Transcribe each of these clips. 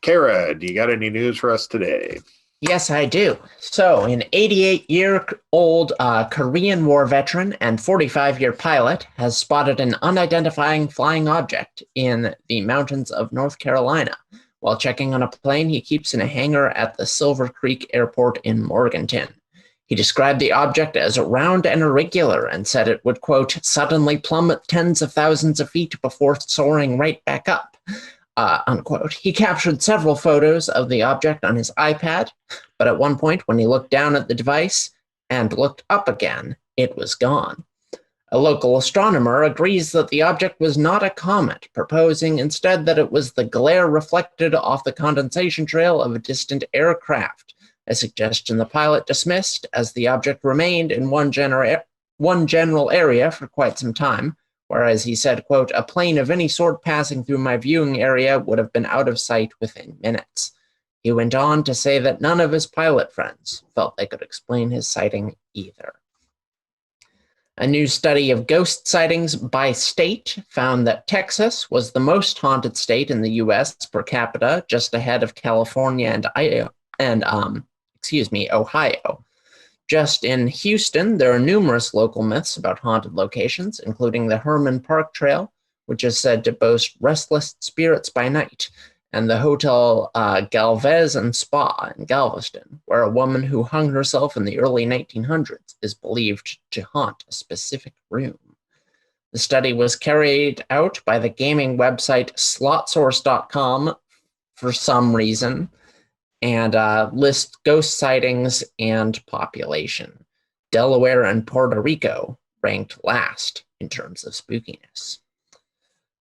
Kara, do you got any news for us today? Yes, I do. So, an 88-year-old Korean War veteran and 45-year pilot has spotted an unidentified flying object in the mountains of North Carolina. While checking on a plane he keeps in a hangar at the Silver Creek Airport in Morganton. He described the object as round and irregular and said it would, quote, suddenly plummet tens of thousands of feet before soaring right back up. Unquote. He captured several photos of the object on his iPad, but at one point, when he looked down at the device and looked up again, it was gone. A local astronomer agrees that the object was not a comet, proposing instead that it was the glare reflected off the condensation trail of a distant aircraft, a suggestion the pilot dismissed as the object remained in one general area for quite some time. Whereas he said, quote, a plane of any sort passing through my viewing area would have been out of sight within minutes. He went on to say that none of his pilot friends felt they could explain his sighting either. A new study of ghost sightings by state found that Texas was the most haunted state in the U.S. per capita, just ahead of California and Ohio. Just in Houston, there are numerous local myths about haunted locations, including the Herman Park Trail, which is said to boast restless spirits by night, and the Hotel Galvez and Spa in Galveston, where a woman who hung herself in the early 1900s is believed to haunt a specific room. The study was carried out by the gaming website slotsource.com for some reason, and list ghost sightings and population. Delaware and Puerto Rico ranked last in terms of spookiness.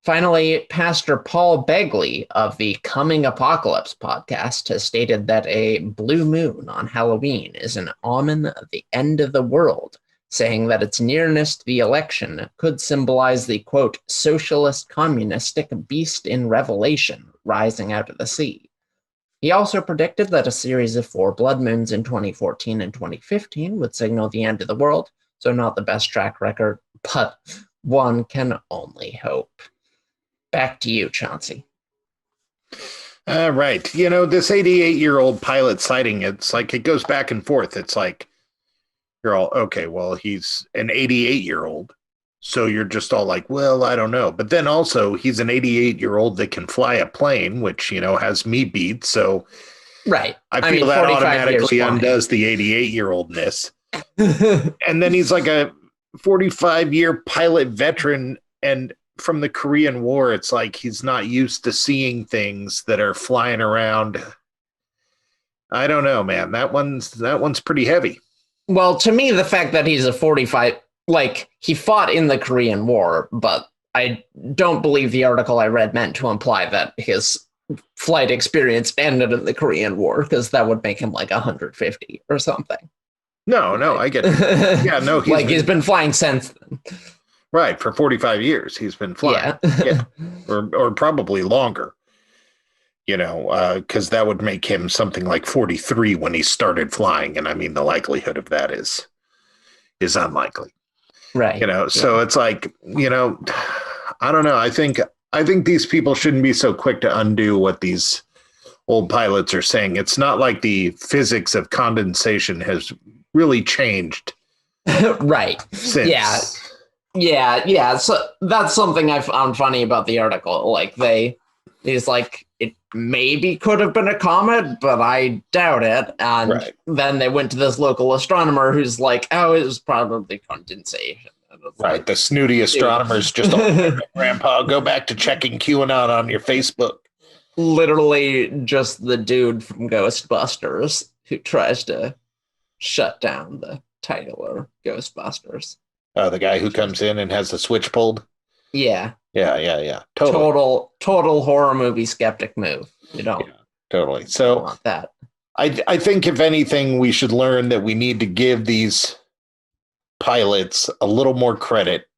Finally, Pastor Paul Begley of the Coming Apocalypse podcast has stated that a blue moon on Halloween is an omen of the end of the world, saying that its nearness to the election could symbolize the, quote, socialist communistic beast in Revelation rising out of the sea. He also predicted that a series of 4 blood moons in 2014 and 2015 would signal the end of the world, so not the best track record, but one can only hope. Back to you, Chauncey. Right. You know, this 88-year-old pilot sighting, it's like it goes back and forth. It's like you're all, okay, well, he's an 88-year-old. So you're just all like, well, I don't know. But then also he's an 88-year-old that can fly a plane, which, you know, has me beat. So right. I feel that automatically undoes the 88-year-oldness. And then he's like a 45-year pilot veteran. And from the Korean War, it's like he's not used to seeing things that are flying around. I don't know, man. That one's pretty heavy. Well, to me, the fact that he's a 45... Like, he fought in the Korean War, but I don't believe the article I read meant to imply that his flight experience ended in the Korean War, because that would make him like 150 or something. No, I get it. Yeah, no, he's been flying since then. Right, for 45 years he's been flying. Yeah. Or probably longer. You know, because that would make him something like 43 when he started flying, and I mean the likelihood of that is unlikely. Right. You know, so it's like, you know, I don't know. I think these people shouldn't be so quick to undo what these old pilots are saying. It's not like the physics of condensation has really changed. Right. Since. Yeah. So that's something I found funny about the article. Like he's like, it maybe could have been a comet, but I doubt it. And then they went to this local astronomer who's like, oh, it was probably condensation. Right. Like, the snooty astronomers just all, Grandpa, go back to checking QAnon on your Facebook. Literally just the dude from Ghostbusters who tries to shut down the title or Ghostbusters. The guy who comes in and has the switch pulled? Yeah. Yeah. Total horror movie skeptic move. You don't. Yeah, totally. So want that. I think if anything, we should learn that we need to give these pilots a little more credit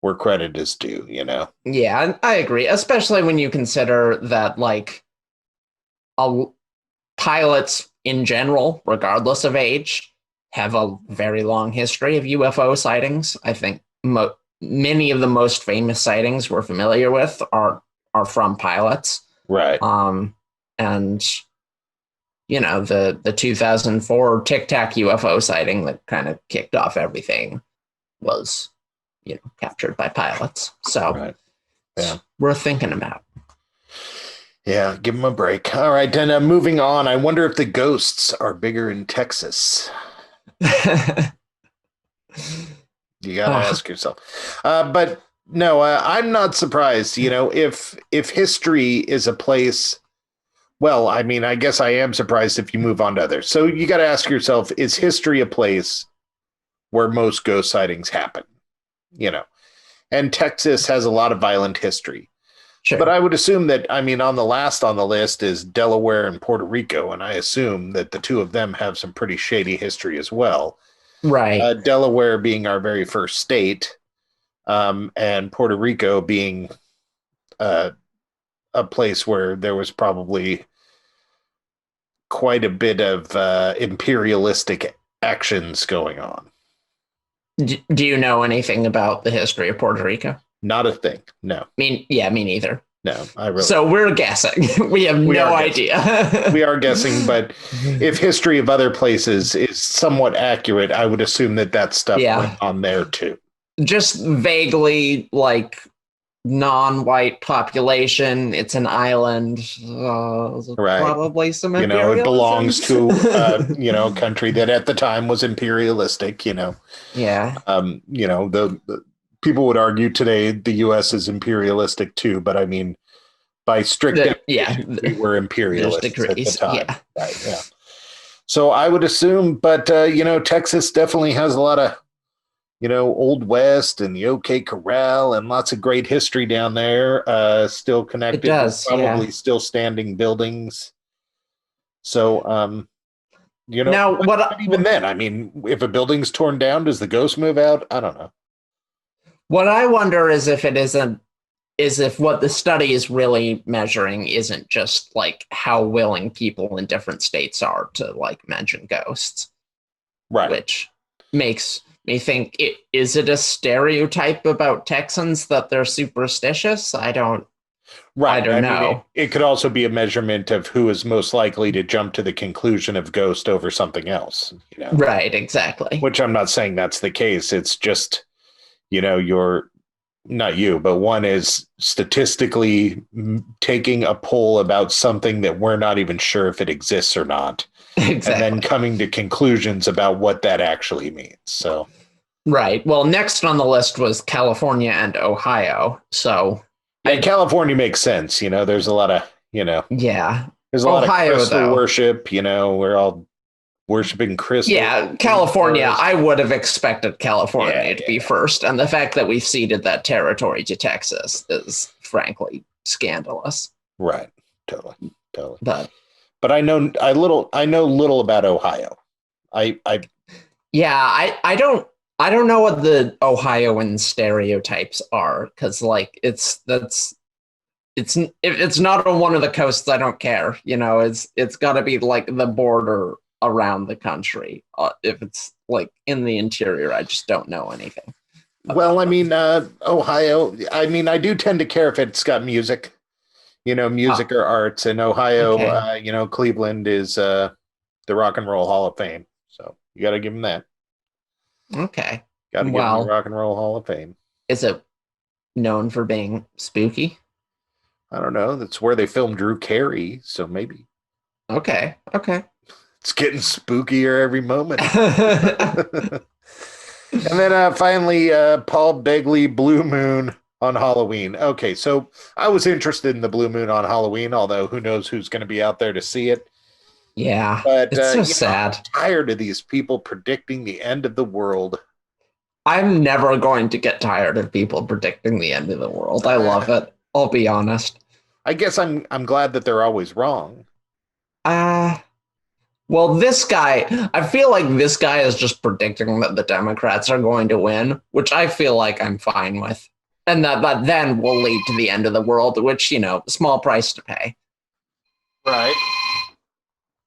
where credit is due, you know? Yeah, I agree. Especially when you consider that, like, pilots in general, regardless of age, have a very long history of UFO sightings. I think many of the most famous sightings we're familiar with are from pilots. Right. And the 2004 Tic Tac UFO sighting that kind of kicked off everything was, captured by pilots. So right. Yeah. Worth thinking about. Yeah, give them a break. All right, then moving on. I wonder if the ghosts are bigger in Texas. You got to ask yourself. But no, I'm not surprised. If history is a place, well, I mean, I guess I am surprised if you move on to others. So you got to ask yourself, is history a place where most ghost sightings happen? And Texas has a lot of violent history. Sure. But I would assume that, I mean, on the list is Delaware and Puerto Rico, and I assume that the two of them have some pretty shady history as well. Right. Delaware being our very first state, and Puerto Rico being a place where there was probably quite a bit of imperialistic actions going on. Do you know anything about the history of Puerto Rico? Not a thing. No. Me neither. No, I really. So we're guessing. We have no idea. We are guessing, but if history of other places is somewhat accurate, I would assume that stuff went on there too. Just vaguely, like, non-white population. It's an island. Right. Probably some imperialism. It belongs to a country that at the time was imperialistic. Yeah. The people would argue today the U.S. is imperialistic too, but I mean, by strict definition, we were imperialists at the time. Yeah. Right, yeah. So I would assume, but Texas definitely has a lot of Old West and the OK Corral and lots of great history down there. Still connected, it does, probably still standing buildings. So now then, I mean, if a building's torn down, does the ghost move out? I don't know. What I wonder is if what the study is really measuring isn't just like how willing people in different states are to like mention ghosts. Right. Which makes me think, is it a stereotype about Texans that they're superstitious? I don't know. It could also be a measurement of who is most likely to jump to the conclusion of ghost over something else. Right, exactly. Which I'm not saying that's the case. It's just, you're not you, but one is statistically taking a poll about something that we're not even sure if it exists or not. Exactly. And then coming to conclusions about what that actually means. So, right. Well, next on the list was California and Ohio. So, California makes sense. There's a lot of, there's a lot of crystal worship. We're all worshiping crystals. Yeah, California. I would have expected California to be first, and the fact that we've ceded that territory to Texas is frankly scandalous. Right. Totally. But I know little about Ohio. I don't know what the Ohioan stereotypes are, because like it's not on one of the coasts, I don't care. It's got to be like the border around the country. If it's like in the interior, I just don't know anything. Well, I mean, Ohio. I mean, I do tend to care if it's got music. Music or arts. In Ohio, okay. Cleveland is the Rock and Roll Hall of Fame. So you got to give them that. Okay. Got to give them the Rock and Roll Hall of Fame. Is it known for being spooky? I don't know. That's where they filmed Drew Carey, so maybe. Okay. It's getting spookier every moment. And then finally, Paul Begley, Blue Moon on Halloween. Okay, so I was interested in the Blue Moon on Halloween, although who knows who's going to be out there to see it. Yeah, but it's so sad. I'm tired of these people predicting the end of the world. I'm never going to get tired of people predicting the end of the world. I love it. I'll be honest. I guess I'm glad that they're always wrong. Well, this guy, I feel like this guy is just predicting that the Democrats are going to win, which I feel like I'm fine with. And that then will lead to the end of the world, which, small price to pay. Right.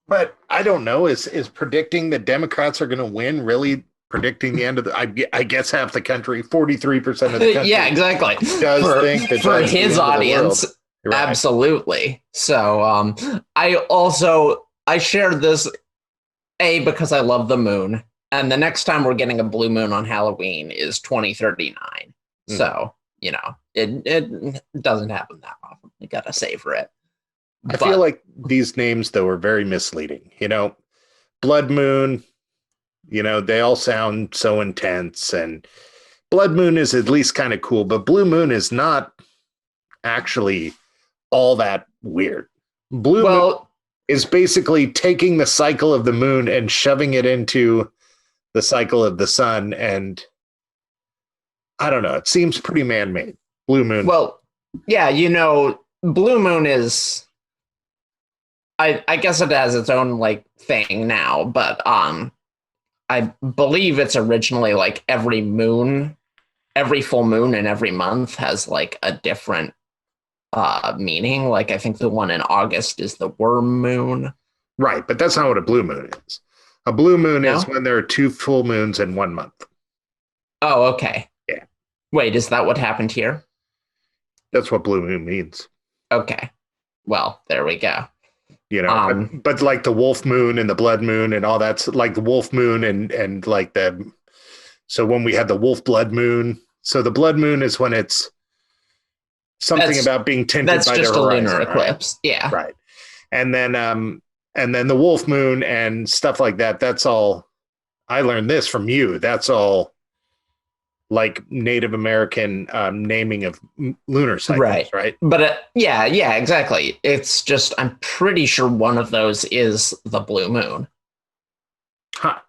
But I don't know. Is predicting the Democrats are going to win really predicting the end of the? I guess half the country, 43% of the country. Yeah, exactly. Does think that for his audience, Right. Absolutely. So I shared this because I love the moon, and the next time we're getting a blue moon on Halloween is 2039. So it doesn't happen that often. You gotta savor it. I feel like these names though are very misleading. Blood moon. They all sound so intense, and blood moon is at least kind of cool, but blue moon is not actually all that weird. Blue moon is basically taking the cycle of the moon and shoving it into the cycle of the sun, and I don't know, it seems pretty man-made. Blue moon. Well, yeah, blue moon is I guess it has its own like thing now, but I believe it's originally like every full moon in every month has like a different meaning. Like I think the one in August is the worm moon. Right, but that's not what a blue moon is. A blue moon is when there are 2 full moons in 1 month. Oh, okay. Yeah. Wait, is that what happened here? That's what blue moon means. Okay. Well, there we go. But like the wolf moon and the blood moon and all that's like the wolf moon and like so when we have the wolf blood moon, so the blood moon is when it's something about being tinted by the horizon. That's just a lunar eclipse. Right? Yeah. Right. And then the wolf moon and stuff like that, that's all, I learned this from you. That's all like Native American naming of lunar cycles, right? But yeah, exactly. It's just, I'm pretty sure one of those is the blue moon. Huh.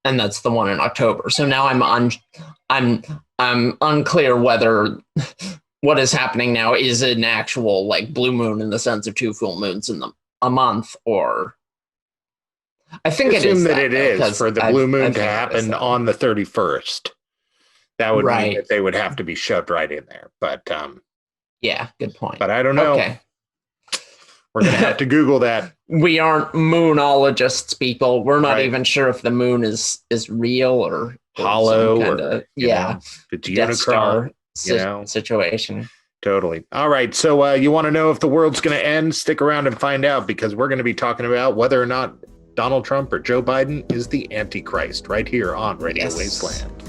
And that's the one in October. So now I'm unclear whether what is happening now is an actual like blue moon in the sense of 2 full moons in a month, or I think it is. It is for the blue moon to happen on the 31st. That would mean that they would have to be shoved right in there. But yeah, good point. But I don't know. Okay. We're going to have to Google that. We aren't moonologists, people. We're not even sure if the moon is real or hollow or it's Unicron situation. Totally. All right. So you want to know if the world's going to end? Stick around and find out, because we're going to be talking about whether or not Donald Trump or Joe Biden is the Antichrist right here on Radio Wasteland.